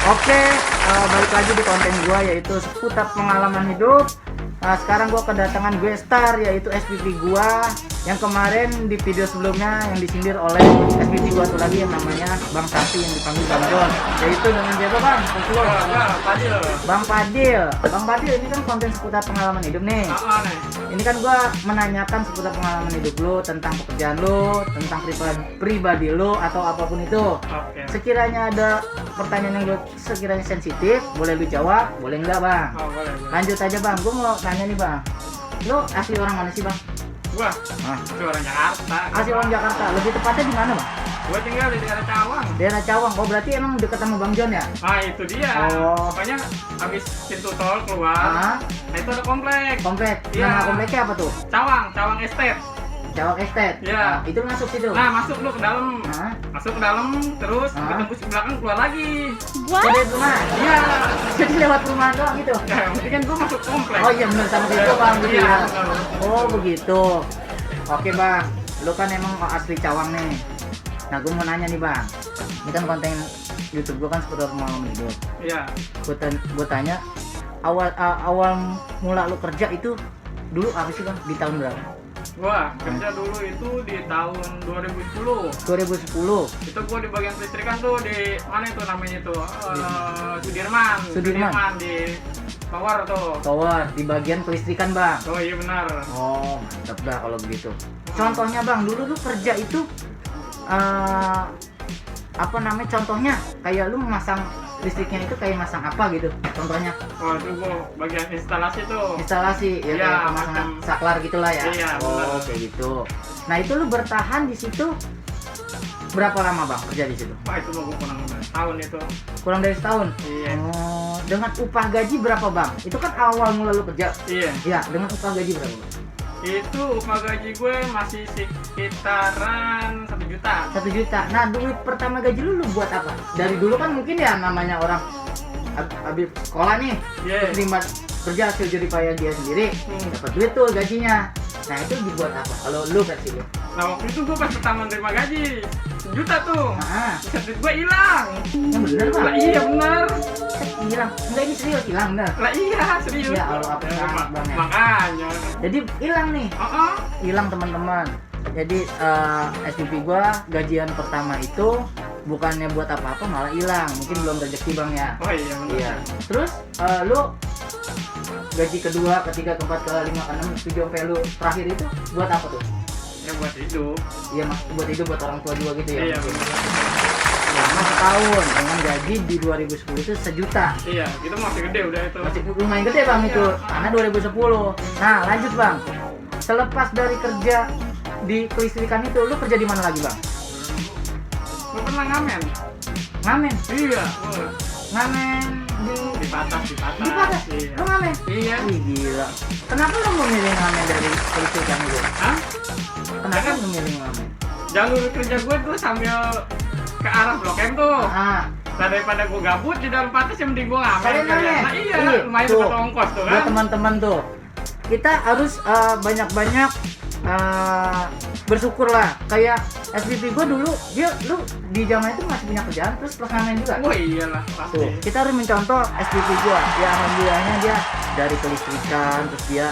Oke, balik lagi di konten gua yaitu seputar pengalaman hidup. Sekarang gua kedatangan gue star yaitu SPP gua yang kemarin di video sebelumnya yang disindir oleh SPP gua tuh lagi yang namanya Bang Sapi yang dipanggil Bang John. Yaitu dengan siapa Bang? Fadil. Bang Fadil. Bang Fadil ini kan konten seputar pengalaman hidup nih. Ini kan gua menanyakan seputar pengalaman hidup lu, tentang pekerjaan lu, tentang pribadi lu atau apapun itu. Oke. Sekiranya ada pertanyaan yang lu sekiranya sensitif, boleh lu jawab, boleh enggak Bang? Oh, boleh. Lanjut aja Bang, gua mau tanya nih Bang. Lu asli orang mana sih Bang? Gua itu orang Jakarta. Asli orang Jakarta. Lebih tepatnya di mana Bang? Gua tinggal di daerah Cawang. Daerah Cawang. Oh berarti emang dekat sama Bang John ya? Nah, itu dia. Oh. Pokoknya habis pintu tol keluar. Ah, Nah, itu ada komplek. komplek. Iya. Nama kompleknya apa tuh? Cawang Estate. Cawang Estate. Iya. Nah, itu masuk situ. Nah, masuk lu ke dalam. Ah, Masuk ke dalam terus Ah. ditembus ke belakang keluar lagi. jadi rumah. Iya. Jadi lewat rumah doang gitu. Ya, yang penting kan gua masuk komplek. Oh iya benar sama gitu Bang gitu Iya, ya. benar. Oh begitu. Oke Bang, lu kan emang asli Cawang nih. Nah gue mau nanya nih Bang, ini kan konten YouTube gue kan seputar pengalaman hidup. Iya. Gue tanya, awal mula lu kerja itu dulu apa sih Bang? Di tahun berapa? Gua kerja dulu itu di tahun 2010. 2010. Itu gua di bagian kelistrikan tuh di mana itu namanya itu Sudirman di Tower tuh. Tower di bagian kelistrikan Bang. Oh iya benar. Oh mantap dah kalau begitu. Contohnya Bang, dulu lu kerja itu apa namanya contohnya kayak lu memasang listriknya itu kayak masang apa gitu contohnya Oh itu gua bagian instalasi tuh. instalasi ya Iya, kayak pemasangan macam- saklar gitulah ya. Iya, Oh benar. kayak gitu. Nah itu lu bertahan di situ berapa lama Bang kerja di situ? Wah itu mau gua kurang tahun itu. Kurang dari setahun. Iya. Oh, dengan upah gaji berapa Bang? Itu kan awal mula lu kerja. Iya. Ya dengan upah gaji berapa Bang? Itu upah gaji gue masih sekitaran 1 juta. 1 juta. Nah duit pertama gaji lu buat apa? Dari dulu kan mungkin ya namanya orang habis sekolah nih, Iya. terus terima kerja hasil jerih payah dia sendiri, dapat duit tuh gajinya. Nah itu dibuat apa? Kalau lu versi lu? Nah waktu itu gue pas pertama terima gaji 1 juta tuh. Nah, Bisa duit gue hilang. yang bener Bang. Lah iya bener. Hilang. Enggak ini serius hilang bener. Lah iya serius. Ya Allah, apa Ya, salah, Bang, ya. makanya. Jadi hilang nih, Oh. hilang teman-teman. Jadi SPP gua gajian pertama itu bukannya buat apa-apa malah hilang. Mungkin belum rezeki Bang ya. Oh iya bener. Iya. Terus lu gaji kedua, ketiga, keempat, kelima, keenam, tujuh sampai lu terakhir itu buat apa tuh? Ya buat hidup. Iya mas, buat hidup buat orang tua juga gitu ya. Iya bener. Selama setahun dengan gaji di 2010 itu 1 juta. Iya, itu masih gede udah itu. Masih lumayan gede Bang itu, Iya. karena 2010. Nah lanjut Bang, selepas dari kerja di kelistrikan itu, lu kerja di mana lagi Bang? Gue pernah ngamen. Ngamen, Iya. Wah. ngamen Di Batas. di Batas. Iya. Lu ngamen? Iya. Wih gila. Kenapa lu memilih ngamen dari kelistrikan itu? Hah? Kenapa lu memilih ngamen? Jalur kerja gue tuh sambil ke arah Blok M tuh. Ah, Nah daripada gue gabut di dalam Batas yang mending gue ngamen. kalian ngamen? Nah iya, Ih, lumayan tuh. dapat ongkos tuh buat kan. teman-teman tuh, kita harus banyak-banyak bersyukur lah. Kayak SPP gue dulu, lu di zaman itu masih punya kerjaan terus plus ngamen juga. Wah iyalah pasti. Tuh, kita harus mencontoh SPP gua. Ya alhamdulillahnya dia dari kelistrikan, terus dia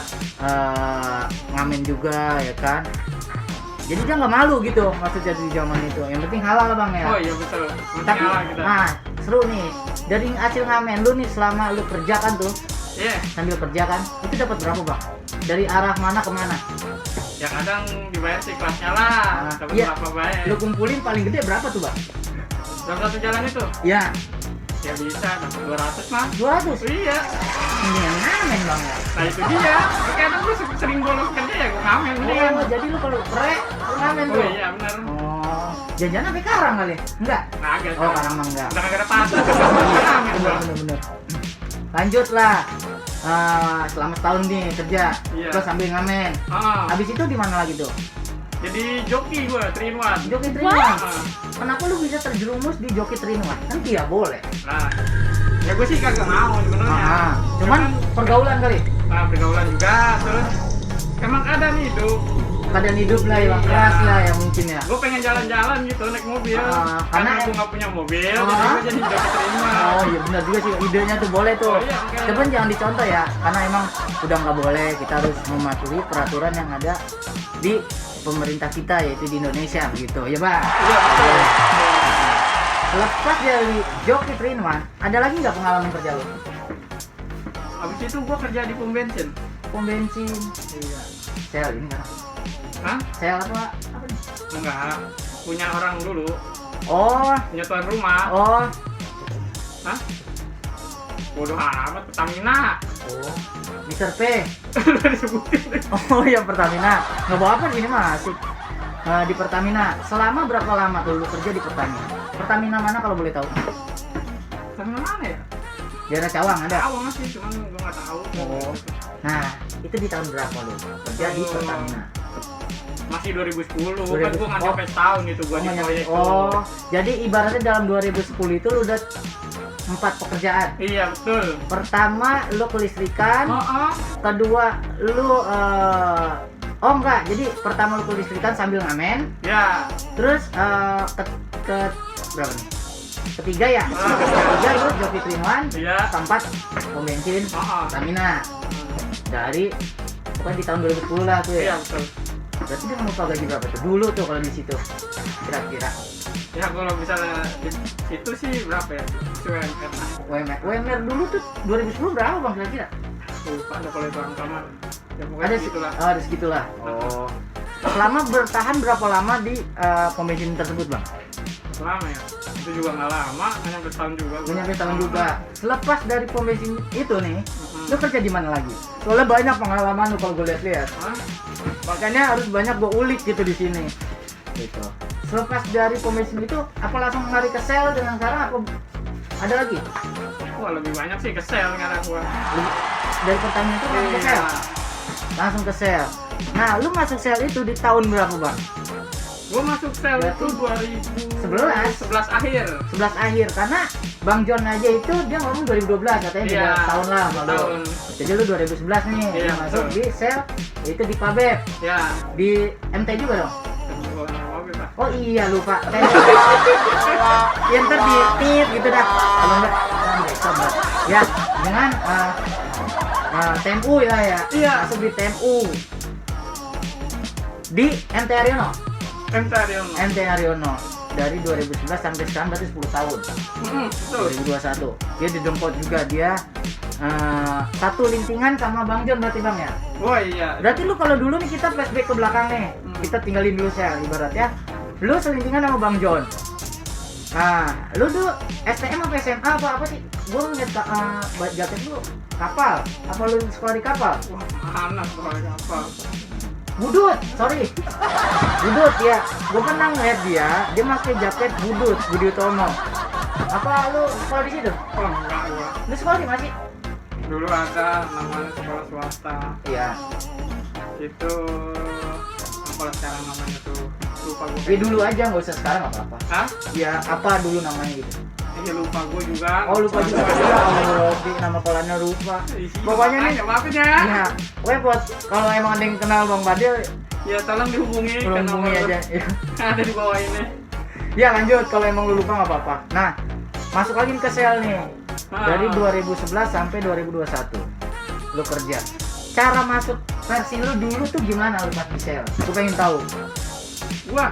ngamen juga ya kan. Jadi dia nggak malu gitu maksudnya di zaman itu. Yang penting halal Bang ya. Oh iya betul. Penting Tapi halal kita. nah seru nih. Dari hasil ngamen lu nih selama lu kerja kan tuh, Iya. sambil kerja kan, itu dapat berapa Bang? Dari arah mana ke mana? Ya kadang dibayar sih kelasnya lah. Ah, Dapat iya. berapa bayar. Lu kumpulin paling gede berapa tuh Bang? Dalam satu jalan itu Ya ya bisa dapat 200 mah. 200. Iya. Mendingan ngamen Bang ya. Nah itu dia. Kadang gue sering bolos kerja ya gue ngamen mendingan. Oh, jadi lu kalau lu ngamen Oh tuh. iya benar. Oh, jajan sampai Karang kali? Enggak. Kagak. Oh, Karang mah enggak. Udah kagak ada pasar. Ngamen gua. Bener. Lanjutlah. Selama setahun nih kerja, Iya. terus sambil ngamen. Ah, Habis itu di mana lagi tuh? jadi joki gue 3-in-1. Joki Trinuan. Kenapa lu bisa terjerumus di Joki Trinuan? Kan tidak boleh. Nah, ya gue sih kagak mau sebenarnya. Cuman pergaulan kali. Nah, pergaulan juga terus emang ada nih hidup. Keadaan hidup lah ya, keras lah ya mungkin ya. Gue pengen jalan-jalan gitu naik mobil. Karena Karena gue nggak punya mobil, jadi gue jadi joki 3-in-1. Oh iya benar juga sih, idenya tuh boleh tuh. Oh, iya, oke. Cuman jangan dicontoh ya, karena emang udah nggak boleh. Kita harus mematuhi peraturan yang ada di pemerintah kita, yaitu di Indonesia begitu ya bang. Iya betul. Lepas dari joki 3-in-1, ada lagi nggak pengalaman kerja lo? Habis itu gua kerja di pom bensin. Pom bensin, Iya. sel ini kan? Hah? Sel apa nih? Enggak. Punya orang dulu. Oh, Punya tuan rumah. oh, Hah? Bodoh amat, Pertamina. oh, Mr. P. Udah disebutin. Oh, yang Pertamina. Nggak bawa apa sini mah asik. Di Pertamina. Selama berapa lama tuh lu kerja di Pertamina? Pertamina mana kalau boleh tahu? Pertamina mana ya? Daerah Cawang ada. Tahu masih, cuman gua nggak tahu. Oh. Nah, itu di tahun berapa lu kerja di Pertamina? Masih 2010, 2010. kan gua nggak sampai setahun itu gua Oh, di nggak proyek nyampe. Oh, jadi ibaratnya dalam 2010 itu lu udah 4 pekerjaan. Iya betul. Pertama, lu kelistrikan. Oh. Kedua, lu oh enggak, jadi pertama lu kelistrikan sambil ngamen. Ya. Terus ke berapa nih? Ketiga ya? Ketiga lu joki 3-in-1. Iya. Keempat, pom bensin Oh. Pertamina. Dari pokoknya di tahun 2010 lah tuh Iya ya. betul. Berarti dia lupa gaji berapa tuh dulu tuh kalau di situ kira-kira. Ya kalau misalnya di situ sih berapa ya? UMR lah. UMR dulu tuh 2010 berapa bang kira-kira? Lupa ada kalau itu kamar. Ya pokoknya Ada segitulah. Oh, ada segitulah. Oh. Selama bertahan berapa lama di pom bensin tersebut bang? Lama ya. Itu juga nggak lama, hanya bertahun juga. Gua nyampe tahun juga. Selepas dari pom bensin itu nih, Mm-mm. lu kerja di mana lagi? Soalnya banyak pengalaman lu kalau gue lihat-lihat. Hah? Makanya harus banyak gue ulik gitu di sini. Gitu. Selepas dari pom bensin itu, apa langsung lari ke sel dengan sekarang apa ada lagi? Wah lebih banyak sih kesel sekarang gua. Dari Pertamina itu langsung ke sel. Langsung ke sel. Nah, lu masuk sel itu di tahun berapa bang? Gua masuk sel Berarti itu 11 akhir. 11 akhir karena Bang John aja itu dia ngomong 2012 katanya Iya, 2 tahun lah sama lu. tahun. Jadi lu 2011 nih, Iya, lu masuk betul. di sel itu di Pabep, Ya. di MT juga dong. Gua nggak mau kita. Oh iya lupa. Ya ntar di tit gitu dah. Kalau enggak coba. Ya dengan TMU ya ya. Iya. Masuk di TMU. Di MT Haryono. MT Haryono. MT Haryono dari 2011 sampai sekarang berarti 10 tahun. Betul. 2021. Dia didempot juga dia satu lintingan sama Bang John berarti Bang ya. Wah iya. Berarti lu kalau dulu nih kita flashback ke belakang nih. Kita tinggalin dulu sel ibarat ya. Lu selintingan sama Bang John. Nah, lu tuh STM apa SMA apa sih? Gua ngeliat jaket lu kapal. Apa lu sekolah di kapal? Wah anak soalnya apa? Budut, sorry. Budut ya. Gua pernah ngeliat dia pakai jaket Budut, Budi Utomo. Apa lu sekolah di situ? Oh enggak gua. Lu sekolah di mana sih? Dulu ada namanya sekolah swasta. Iya. Itu apa sekarang namanya tuh? Lupa gua. Ya dulu aja, nggak usah sekarang nggak apa-apa. Hah? Ya apa dulu namanya gitu? Iya lupa gua juga. Oh lupa juga. Oh, di nama kolanya lupa. Pokoknya nih. maafin ya. Ya, gue buat kalau emang ada yang kenal Bang Badil, Ya tolong dihubungi ke hubungi nomor aja. Ya. ada di bawah ini. Ya lanjut, kalau emang lu lupa nggak apa-apa. Nah, masuk lagi ke sel nih. Dari 2011 sampai 2021 lu kerja. Cara masuk versi lu dulu tuh gimana lu pas di sel? Gue pengen tahu. Gua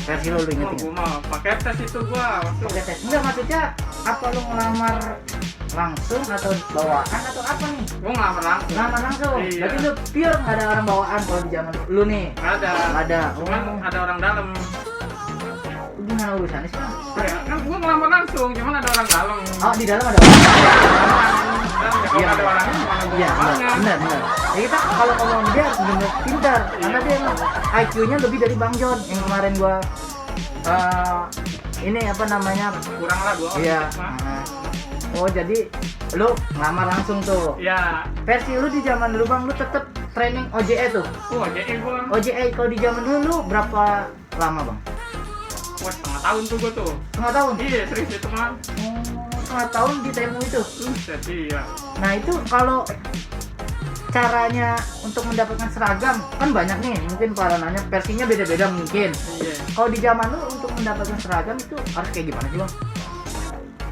Versi lu ingetin. gua mau pakai tes itu gua masuk. Oke, tes. Enggak maksudnya apa lu ngelamar langsung atau bawaan atau apa nih? Gua ngelamar langsung. Ngelamar langsung. Iya. Berarti lu pure nggak ada orang bawaan kalau di zaman lu nih. Ada. Ada. Cuman ada orang dalam. Gimana urusannya sih? Bang? Ya, kan gua ngelamar langsung, cuman ada orang dalam. Oh, di dalam ada orang. Kalau Iya. ada orangnya gimana gua Iya, ngelamar? benar. Ya kita kalau ngomong dia bener pintar karena dia emang IQ-nya lebih dari Bang John yang kemarin gua ini apa namanya? Kurang lah gua. Iya. Mah. Oh, jadi lu ngelamar langsung tuh. Ya. Versi lu di zaman dulu Bang, lu tetep training OJE tuh. Jadi gua OJE kalau di zaman dulu berapa lama Bang? wah setengah tahun tuh gua tuh. Setengah tahun? Iya, serius itu mah. Setengah tahun di TMU itu. Jadi ya. Nah itu kalau caranya untuk mendapatkan seragam kan banyak nih, mungkin para nanya versinya beda-beda mungkin. Iya. Kalau di zaman lu untuk mendapatkan seragam itu harus kayak gimana sih Bang?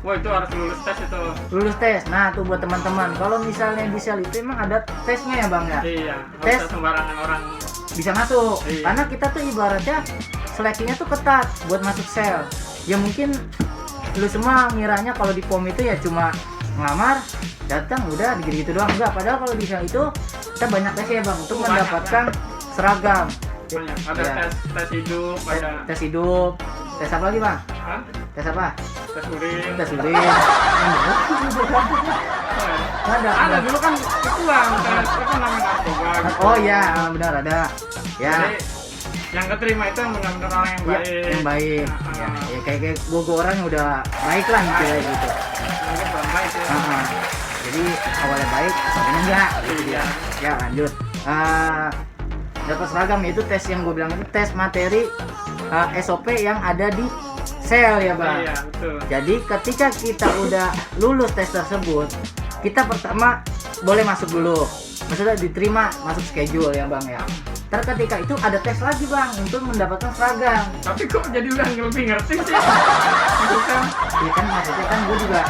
Wah, itu harus lulus tes itu. Lulus tes. Nah, tuh buat teman-teman, kalau misalnya di sel itu emang ada tesnya ya Bang ya. Iya, nggak Tes. usah sembarangan orang. Bisa masuk. Iya. Karena kita tuh ibaratnya seleksinya tuh ketat buat masuk sel. Ya mungkin lu semua ngiranya kalau di POM itu ya cuma ngelamar, datang udah gitu-gitu doang. Enggak, padahal kalau di sel itu kita banyak tes ya Bang untuk Banyak, mendapatkan seragam. Banyak. Ada Iya. tes hidup, ada Tes hidup. Tes apa lagi Bang? Hah? Tes apa? Tes urin. Tes urin. Ada. Ada dulu kan itu Bang, tes apa namanya narkoba. Gitu. Oh iya, benar ada. Ya. Jadi yang keterima itu yang benar-benar orang yang Ya, baik. yang baik. Ya, ya kayak gue orang yang udah baik lah gitu ya gitu. Mungkin belum baik ya. Jadi awalnya baik, akhirnya enggak. Iya. Ya lanjut. Dapat seragam itu tes yang gue bilang itu tes materi SOP yang ada di sel ya Bang. Iya, betul. Jadi ketika kita udah lulus tes tersebut, kita pertama boleh masuk dulu. Maksudnya diterima masuk schedule ya Bang ya. Ntar ketika itu ada tes lagi Bang untuk mendapatkan seragam. Tapi kok jadi udah lebih ngerti sih? Maksudnya, Iya kan maksudnya kan gue juga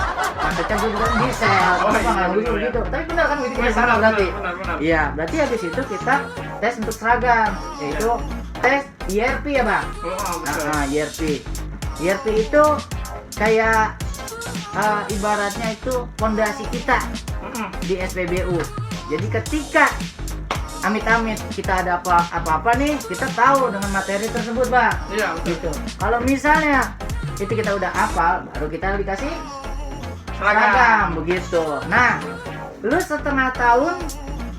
di sel. Oh, Bang, iya, gue juga betul, ya. gitu. Tapi benar kan gitu Iya, sama benar, berarti. benar. Iya, berarti habis itu kita tes untuk seragam, yaitu tes IRP ya Bang. Oh, betul. Nah, IRP. IRP itu kayak ibaratnya itu fondasi kita Mm-mm. di SPBU. Jadi ketika amit-amit kita ada apa-apa nih, kita tahu dengan materi tersebut Bang. Iya, betul. Gitu. Kalau misalnya itu kita udah hafal, baru kita dikasih seragam begitu. Nah, lu setengah tahun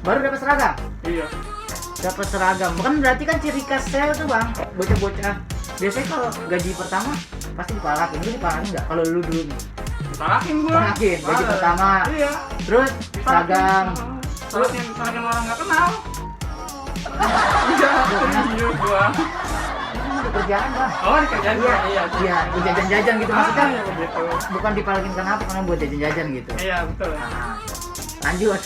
baru dapat seragam. Iya. Dapat seragam. Bukan berarti kan ciri khas sel tuh Bang. Bocah-bocah. Biasanya kalau gaji pertama pasti dipalakin. Lu dipalakin enggak? Kalau lu dulu nih. Ditarakin gua. Dipalakin gaji Ada. pertama. Iya. Terus seragam. Terus yang seragam orang nggak kenal. Iya, iya gua. Itu kerjaan Bang. Oh, di kerjaan gua. Iya. Iya, buat jajan-jajan gitu maksudnya. Iya, begitu. Bukan dipalakin kenapa? Karena buat jajan-jajan gitu. Iya, betul. Nah, lanjut.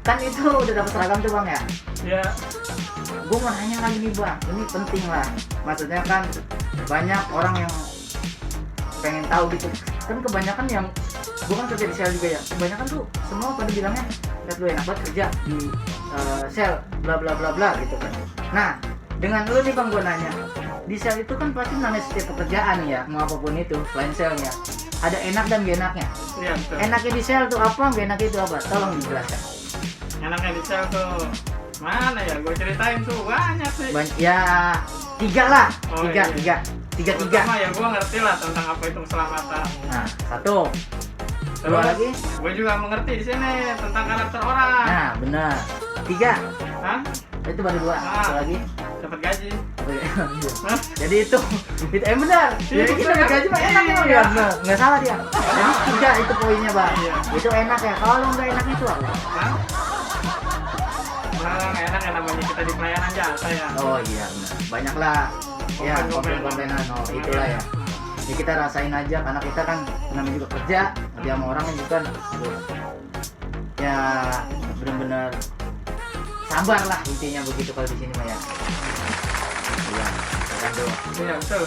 Kan itu udah dapat seragam tuh Bang ya. Iya. Gue mau nanya lagi nih Bang, ini penting lah. Maksudnya kan banyak orang yang pengen tahu gitu. Kan kebanyakan yang gue kan kerja di sel juga ya. Kebanyakan tuh semua pada bilangnya, lihat lu enak banget kerja di sel, bla bla bla bla gitu kan. Nah, dengan lu nih Bang gue nanya, di sel itu kan pasti namanya setiap pekerjaan ya, mau apapun itu selain selnya. Ada enak dan gak enaknya. Iya, betul. Enaknya di sel tuh apa, gak enaknya itu apa? Tolong dijelaskan. Enaknya di sel tuh mana ya? Gue ceritain tuh banyak sih. Ya tiga lah, Oh, tiga. Pertama ya gue ngerti lah tentang apa itu keselamatan. Nah, satu. Dua Terus lagi. gue juga mengerti di sini tentang karakter orang. Nah, benar. Tiga. Hah? Itu baru dua. Ah. Satu lagi. Dapat gaji. Oke. Hah? Jadi itu benar. Iya, Jadi kita betul. gaji mah enak ya, Iya. Bang. Nggak salah dia. Jadi tiga itu poinnya, Bang. Iya. Itu enak ya. Kalau nggak enak itu apa? Hah? Nah, enak ya namanya kita di pelayanan jasa ya. Oh iya, benar. Banyak lah. Ya, Komplain-komplainan. komplainan. Oh, itulah ya. Jadi kita rasain aja karena kita kan namanya juga kerja, kerja sama orang juga kan harus ya benar-benar sabar lah intinya begitu kalau di sini mah ya. Iya, kan tuh. Iya, betul.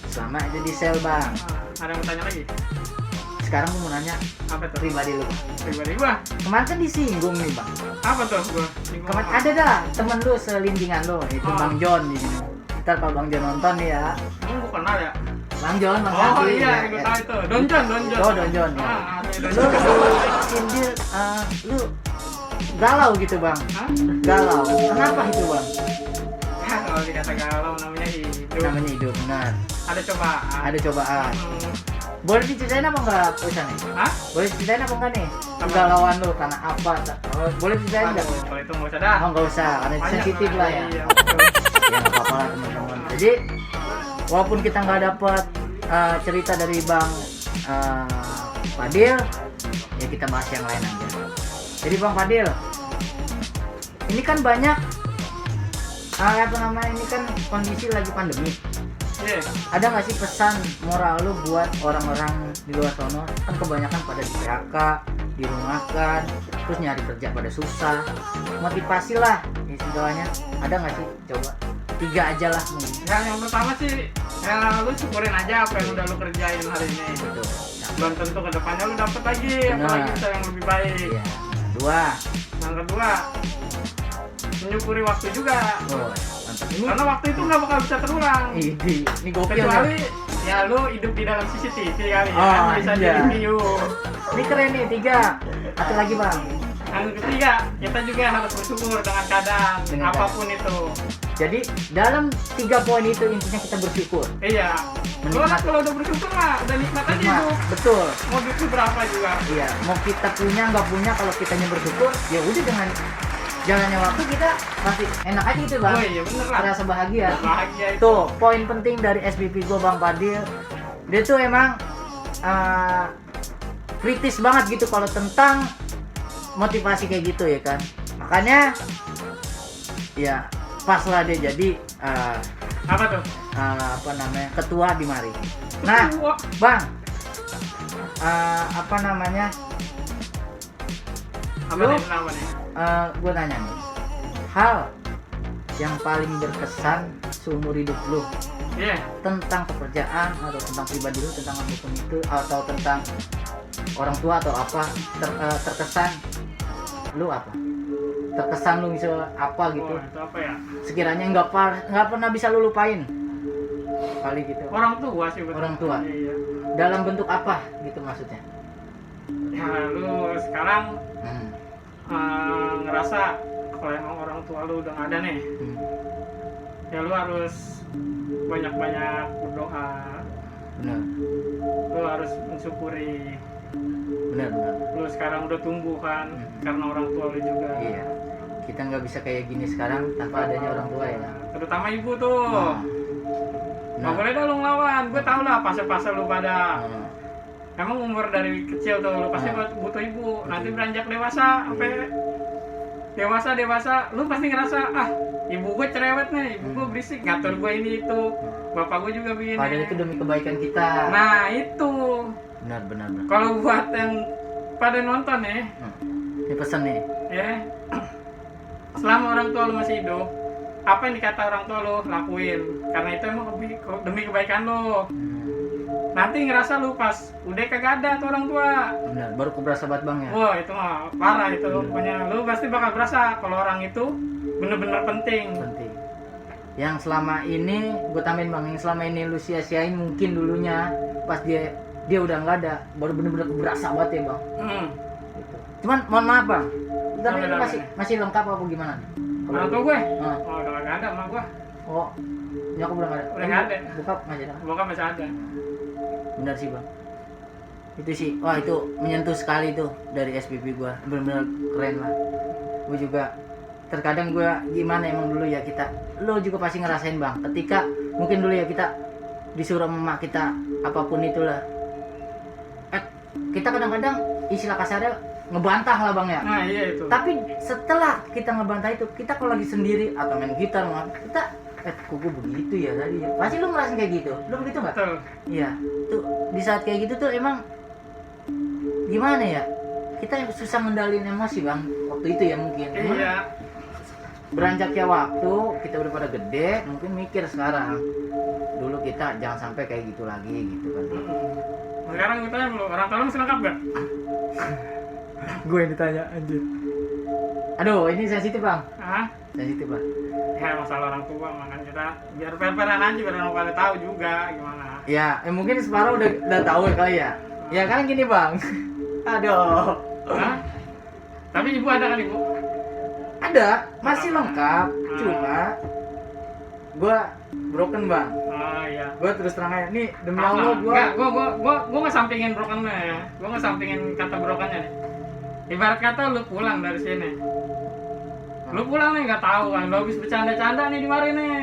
Selama itu di sel Bang. Ah, ada yang mau tanya lagi? Sekarang gue mau nanya Apa tuh? pribadi lu Bang. Pribadi gua. Kemarin kan disinggung nih Bang. Apa tuh gua? Kemarin ada dah temen lu selindingan lu itu Oh. Bang John di sini. Ntar kalau Bang John nonton nih ya. Emang gua kenal ya? Bang John, Bang Oh Sakti, iya, ya, gua ya. tahu itu. Don John. Oh, Don John, ya. Don Lu John. sindir, lu galau gitu Bang. Hah? Galau. Kenapa itu Bang? Kalau dikata galau namanya hidup. Namanya hidup, benar. Ada cobaan. Ada cobaan. Hmm. Boleh diceritain apa enggak Usan nih? Hah? Boleh diceritain apa enggak nih? Apa? Kegalauan lu karena apa? Oh, boleh diceritain enggak? Aduh, kalau itu nggak usah dah. Oh enggak usah, karena itu Banyak sensitif lah ya. Iya, betul. Ya nggak apa-apa lah teman-teman. Jadi walaupun kita nggak dapat cerita dari Bang Fadil, ya kita bahas yang lain aja. Jadi Bang Fadil, ini kan banyak apa namanya, ini kan kondisi lagi pandemi. Iya. Ada nggak sih pesan moral lu buat orang-orang di luar sana? Kan kebanyakan pada di PHK, dirumahkan, terus nyari kerja pada susah. Motivasi lah istilahnya. Ada nggak sih? Coba 3 aja lah mungkin. Yang pertama sih, ya lu syukurin aja apa yang udah lu kerjain hari ini. Gitu. Nah, belum tentu kedepannya lu dapet lagi, Benar. apalagi bisa yang lebih baik. Iya. Dua. Yang kedua, menyukuri waktu juga. Oh, mantap. Ini Karena waktu itu nggak bakal bisa terulang. ini gokil nih. Kecuali ya lu hidup di dalam CCTV kali ya, Oh, kan bisa iya. di-review. Ini keren nih, 3. Satu lagi bang. Yang ketiga, kita juga harus bersyukur dengan keadaan Dengan apapun itu. Jadi dalam 3 poin itu intinya kita bersyukur. Iya. Menikmati. Kalau udah bersyukur mah udah nikmat aja Nikmat. hidup. Betul. Mau duit lu berapa juga. Iya, mau kita punya nggak punya, kalau kitanya bersyukur, ya udah dengan jalannya waktu kita masih enak aja gitu bang. Oh iya bener lah. Terasa bahagia. Bahagia itu. Tuh, poin penting dari SPP gua Bang Fadil. Dia tuh emang kritis banget gitu kalau tentang motivasi kayak gitu ya kan. Makanya ya pas lah dia jadi Apa tuh? apa namanya, ketua di mari. Nah, Wah, Bang, apa namanya? apa Lu- nih nama nih? Gue nanya nih, hal yang paling berkesan seumur hidup lu Iya. tentang pekerjaan atau tentang pribadi lu, tentang apapun itu, atau tentang orang tua atau apa, terkesan lu apa? Terkesan lu bisa apa gitu? Oh, itu apa ya? Sekiranya nggak pernah bisa lu lupain kali gitu. Orang tua sih betul. Orang tua. Iya. Dalam bentuk apa gitu maksudnya? Ya lu sekarang Hmm. ngerasa kalau emang orang tua lu udah nggak ada nih, Hmm. ya lu harus banyak-banyak berdoa. Benar, Lu harus mensyukuri benar. lu sekarang udah tumbuh kan, Hmm. karena orang tua lu juga. Iya. Kita nggak bisa kayak gini sekarang tanpa adanya orang tua ya. Terutama ibu tuh. Nah. Nggak boleh dah lu ngelawan. Gue tau lah fase-fase lu pada. Nah. Emang umur dari kecil tuh lu pasti Nah. butuh ibu. Nanti beranjak dewasa sampai dewasa lu pasti ngerasa ibu gue cerewet nih, ibu gue berisik, ngatur gue ini itu, bapak gue juga begini. Padahal itu demi kebaikan kita. Nah itu Benar. kalau buat yang pada nonton ya, Ini pesan nih. ya selama orang tua lu masih hidup, apa yang dikata orang tua lu lakuin, karena itu emang demi kebaikan lu. Nanti ngerasa lu pas udah kagak ada tuh orang tua, Benar. Baru keberasa banget bang ya. wah itu mah parah itu. Pokoknya lu pasti bakal berasa kalau orang itu bener-bener penting. Penting. Yang selama ini gue tambahin bang, yang selama ini lu sia-siain mungkin dulunya pas dia udah nggak ada, baru bener-bener keberasa banget ya bang. Gitu. Cuman mohon maaf bang, tapi ini Kenapa, masih lengkap apa gimana? Orang tua gue, Nah. oh udah kagak ada emak gue, Oh, nyokap udah nggak ada. Udah nggak ada. Bokap masih ada. bokap masih ada. Benar sih bang. Itu sih, wah itu menyentuh sekali tuh dari SPP gua, benar-benar keren lah. Gue juga terkadang gua gimana emang dulu ya kita, lo juga pasti ngerasain bang. Ketika mungkin dulu ya kita disuruh sama emak kita apapun itulah, kita kadang-kadang istilah kasarnya ngebantah lah bang ya. Nah iya itu. Tapi setelah kita ngebantah itu, kita kalau lagi sendiri atau main gitar, kita kok gue begitu ya tadi ya. Pasti lu ngerasain kayak gitu. Lu begitu nggak? Betul. Iya. Tuh di saat kayak gitu tuh emang gimana ya? Kita susah ngendalin emosi bang. Waktu itu ya mungkin. Cuman Iya. beranjaknya waktu, kita udah pada gede, mungkin mikir sekarang. Dulu kita jangan sampai kayak gitu lagi gitu kan. Sekarang gue tanya lu, orang tua lu masih lengkap gak? Gue yang ditanya anjir. Aduh, ini sensitif bang. Hah? Sensitif bang. Ya masalah orang tua makanya kita biar fair-fairan aja biar orang pada tahu juga gimana. Ya, mungkin separuh udah tahu ya kali ya. Ya kan gini bang. Aduh. Hah? Tapi ibu ada kan ibu? Ada, masih lengkap. Cuma gua broken bang. Oh iya. Gua terus terang aja nih demi Allah gua nggak sampingin brokennya ya. Gua nggak sampingin kata brokennya nih. Ibarat kata lu pulang dari sini. Lu pulang nih nggak tahu kan, lu habis bercanda-canda nih di mari nih.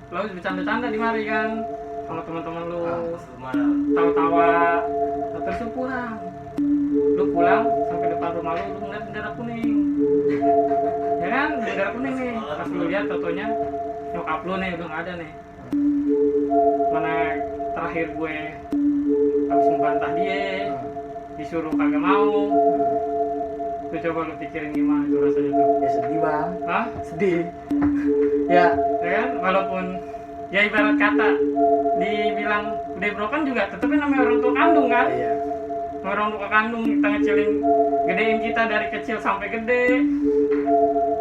Lu habis bercanda-canda di mari kan. Sama teman-teman lu tawa-tawa. Terus lu pulang. Lu pulang sampai depan rumah lu ngeliat bendera kuning. Ya kan, bendera kuning nih. Pas lu lihat fotonya nyokap lu nih udah nggak ada nih. Mana terakhir gue habis membantah dia, disuruh kagak mau. Lu coba lu pikirin gimana itu rasanya tuh. Ya sedih bang. Hah? Sedih. Ya. Ya kan, walaupun ya ibarat kata dibilang udah broken juga tetepnya namanya orang tua kandung kan. Iya. orang luka kandung kita ngecilin, gedein kita dari kecil sampai gede.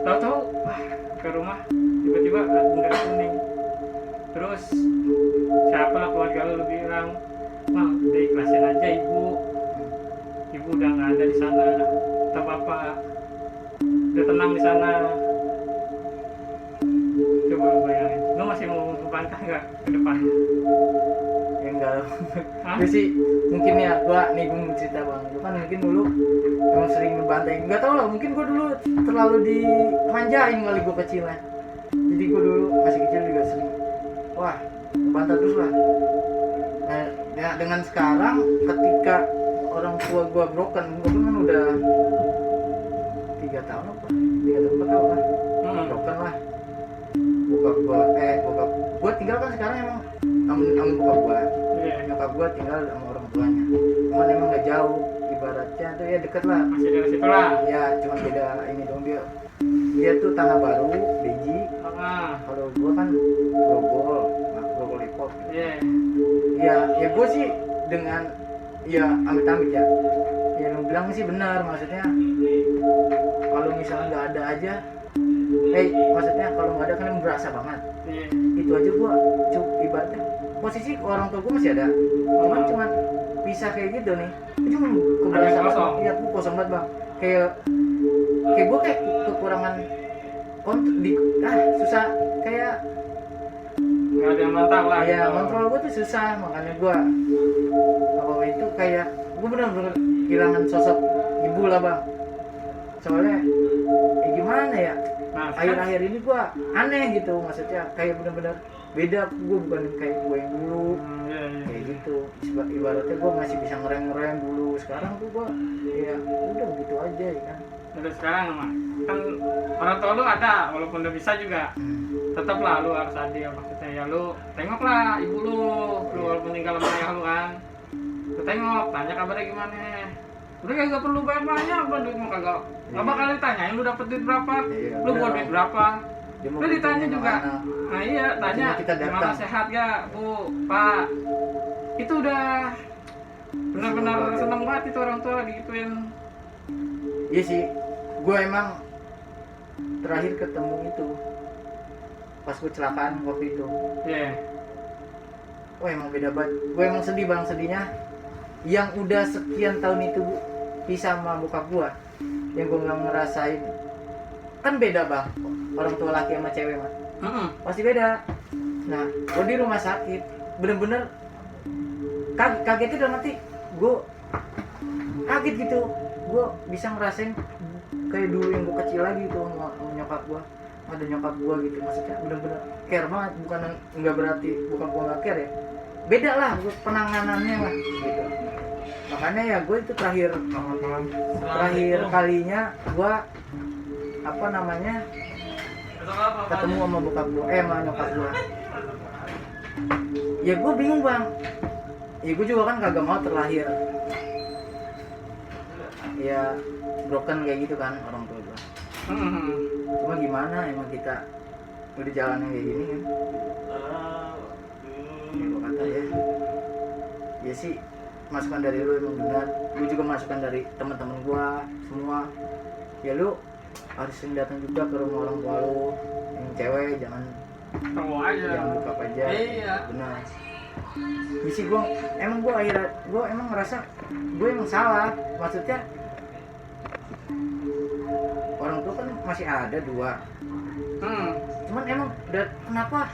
Tahu-tahu wah ke rumah tiba-tiba bendera kuning. Terus siapa lah keluarga lu bilang, "Mal, udah ikhlasin aja ibu. Ibu udah nggak ada di sana. Kata bapak udah tenang di sana." Coba lu bayangin, lu masih mau membantah nggak ke depan? Ya enggak lah. Hah? Gue sih mungkin ya, gue mau cerita bang. Gue kan mungkin dulu emang sering ngebantai. Nggak tahu lah, mungkin gue dulu terlalu dimanjain kali gue kecilnya. Jadi gue dulu masih kecil juga sering, wah ngebantah terus lah. Nah, ya, dengan sekarang ketika orang tua gue broken kan udah 3 tahun apa? 3 tahun 4 tahun lah. Broken lah. Bokap gue tinggal kan sekarang emang sama bokap gue. Iya. Nyokap gue tinggal sama orang tuanya. Cuman emang gak jauh, ibaratnya tuh ya deket lah. Masih dari situ lah. Ya cuma beda ini dong, dia tuh Tanah Baru, Beji. Kalau gue kan Grogol Depok. Iya. Ya gue sih dengan ya amit-amit ya. Ya lu bilang sih benar, maksudnya kalau misalnya nggak ada aja, maksudnya kalau nggak ada kan emang berasa banget. Iya. Itu aja gue ibaratnya posisi orang tua gue masih ada, cuman bisa kayak gitu nih, itu cuma keberasa kosong. Iya, gue kosong banget bang, kayak gue kayak kekurangan susah kayak Nggak ada yang mantap lah. ya gitu. kontrol gue tuh susah, makanya gue apa itu kayak gue benar-benar kehilangan sosok ibu lah bang, soalnya gimana ya, Nah, akhir-akhir ini gue aneh gitu, maksudnya kayak benar-benar beda, gue bukan kayak gue yang dulu. Iya. Kayak gitu, ibaratnya gue masih bisa ngerem dulu, sekarang tuh gue ya udah begitu aja ya kan. Udah sekarang mah kan orang tua lu ada, walaupun udah bisa juga tetap lah lu harus adil, maksudnya ya lu tengoklah ibu lu walaupun tinggal sama ayah lu kan, lu tengok, tanya kabarnya gimana. Udah kagak perlu banyak, udah duit mah kagak nggak bakal ditanyain lu dapet duit berapa, Iya, lu buat bener. duit berapa. Dia mau Lu ditanya bertanya juga, kemana. nah iya tanya Cuma kita datang. gimana sehat ya bu, pak. Itu udah benar-benar seneng banget itu orang tua digituin. Iya sih, gue emang terakhir ketemu itu pas gue kecelakaan waktu itu. Iya. Wah emang beda banget, gue emang sedih bang, sedihnya yang udah sekian tahun itu pisah sama bokap gue, yang gue nggak ngerasain. Kan beda bang, orang tua laki sama cewek mah pasti beda. Nah gue di rumah sakit bener-bener kagetnya dalam hati gue, kaget gitu, gue bisa ngerasain kayak dulu yang gue kecil lagi tuh sama nyokap gue, ada nyokap gue gitu, maksudnya bener-bener care banget, bukan nggak berarti bukan gue nggak care ya, beda lah penanganannya lah gitu. Makanya ya gue itu terakhir kalinya gue apa namanya ketemu sama bokap gue, sama nyokap gue. Ya gue bingung bang, ya gue juga kan kagak mau terlahir ya broken kayak gitu kan orang tua gue. Cuma gimana, emang kita udah jalan kayak gini kan. Ya gue kata ya sih masukan dari lu emang benar, lu juga masukan dari teman-teman gue semua. Ya lu harus sering datang juga ke rumah orang tua lu, yang cewek jangan buka aja. Iya. Benar. Misi gue emang ngerasa gue emang salah, maksudnya orang tua kan masih ada 2. Cuman emang kenapa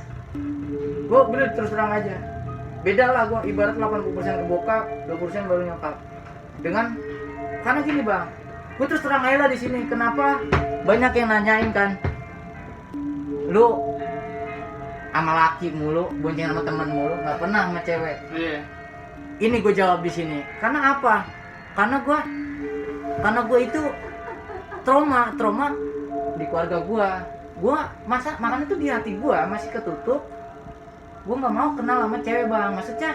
gue bener terus terang aja beda lah, gue ibarat 80% ke bokap, 20% baru nyokap. Karena gini bang, gue terus terang aja lah di sini. Kenapa banyak yang nanyain kan, lu sama laki mulu, bonceng sama teman mulu, nggak pernah sama cewek. Iya. Ini gue jawab di sini. Karena apa? Karena gue itu trauma di keluarga gue. Makanya tuh di hati gue masih ketutup. Gue nggak mau kenal sama cewek bang. Maksudnya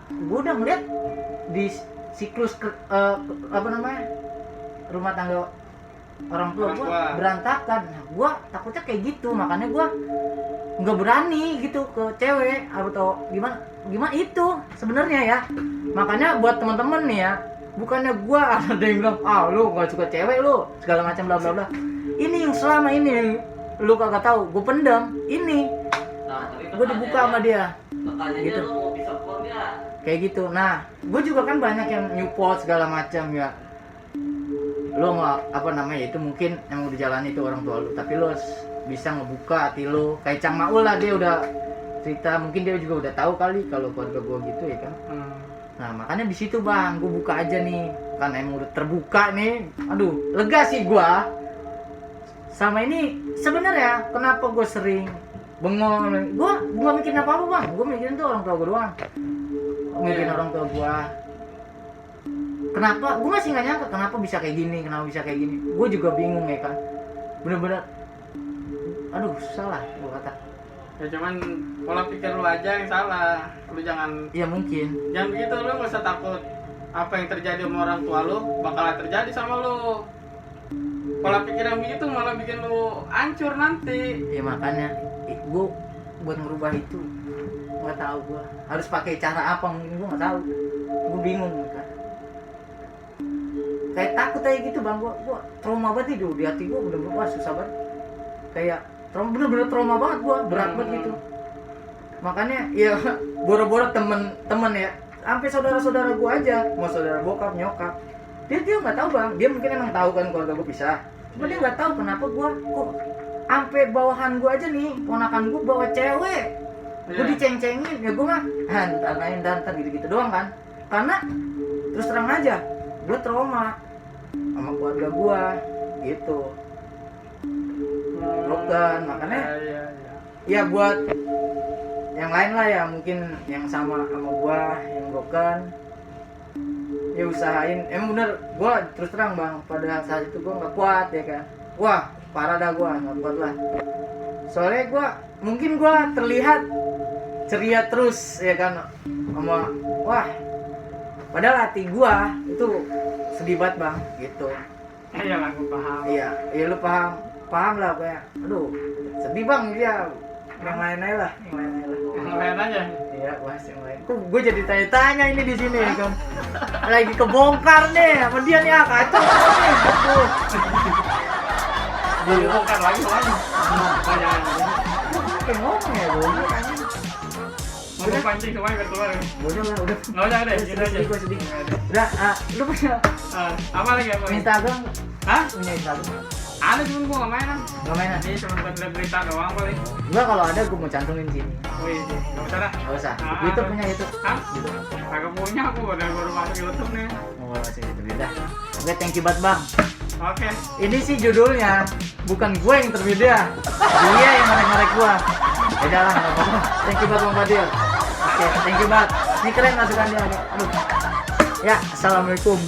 gue udah ngeliat di siklus rumah tangga orang tua gue berantakan. Nah, gue takutnya kayak gitu, makanya gue nggak berani gitu ke cewek atau gimana itu sebenarnya ya. Makanya buat teman-teman nih ya, bukannya gua ada yang bilang lu gak suka cewek lu segala macam bla bla bla. Ini yang selama ini yang lu kagak tahu, gua pendam. Ini Nah, tapi gua dibuka sama dia. pertanyaannya Gitu. lu mau bisa support nggak? Kayak gitu. Nah, gua juga kan banyak yang Newport segala macam ya. Lu nggak apa namanya itu mungkin yang udah jalani itu orang tua lu, tapi lu harus bisa ngebuka hati lu. Kayak Cang Maul lah, dia udah cerita, mungkin dia juga udah tahu kali kalau keluarga gua gitu ya kan. Nah makanya di situ bang, gue buka aja nih, kan emang udah terbuka nih. Aduh, lega sih gue. Sama ini sebenarnya kenapa gue sering bengong? Gue gak mikirin apa-apa bang, gue mikirin tuh orang tua gue doang. Mikirin orang tua gue. Kenapa? Gue masih nggak nyangka kenapa bisa kayak gini, kenapa bisa kayak gini. Gue juga bingung ya kan. Bener-bener, aduh salah gue kata. Ya cuman pola pikir lu aja yang salah. Lu jangan Iya mungkin. begitu, lu gak usah takut apa yang terjadi sama orang tua lu bakalan terjadi sama lu. Pola pikir yang begitu malah bikin lu hancur nanti. Ya makanya gue buat merubah itu nggak tahu gue harus pakai cara apa, mungkin gue nggak tahu, gue bingung kan. Kayak takut aja gitu bang, gue trauma banget itu di hati gue, bener-bener wah susah banget, kayak trauma, bener-bener trauma banget gue, berat banget gitu. Makanya ya boro-boro temen ya, sampai saudara-saudara gue aja, mau saudara bokap nyokap, dia nggak tahu bang, dia mungkin emang tahu kan keluarga gue pisah, cuma dia nggak tahu kenapa gue kok sampai bawahan gue aja nih, ponakan gue bawa cewek, gue diceng-cengin, ya gue mah ntar gitu-gitu doang kan, karena terus terang aja gue trauma sama keluarga gue gitu, broken. Makanya ya buat yang lain lah ya, mungkin yang sama gua yang broken, ya usahain. Emang bener, gua terus terang bang, pada saat itu gua nggak kuat ya kan. Wah parah dah, gua nggak kuat lah. Soalnya mungkin gua terlihat ceria terus ya kan, sama wah padahal hati gua itu sedih banget bang gitu. Iya lah, gue paham. Iya lu paham lah kayak, aduh sedih bang dia. Yang lain aja lah, Yang lain aja. Iya, bahas yang lain. Kok gue jadi tanya-tanya ini di sini kan. Lagi kebongkar nih sama dia nih, kacau nih. Aduh. Belum bongkar lagi soalnya. Jangan. Kayak ngomong ya, gue kan. Mau pancing semuanya biar keluar. Udah lah, udah. Nggak usah deh, gitu aja. Gue sedih. Udah, lu punya Apa lagi apa? Instagram? Hah? Punya Instagram? Ada cuman gue nggak main. Gak main Ini cuma buat lihat berita doang paling. Gue kalau ada gue mau cantumin sini. Wih, nggak usah dah. Gak usah. Ah, YouTube punya YouTube. Hah? YouTube. Kagak punya aku, baru masuk YouTube nih. Mau masuk YouTube udah. Oke, thank you banget bang. Oke. Ini sih judulnya bukan gue yang terbeda, dia yang ngarek-ngarek gue. Beda lah, nggak apa-apa. Thank you banget Bang Fadil. Oke, thank you banget. Ini keren masukan dia. Aduh. Ya, assalamualaikum.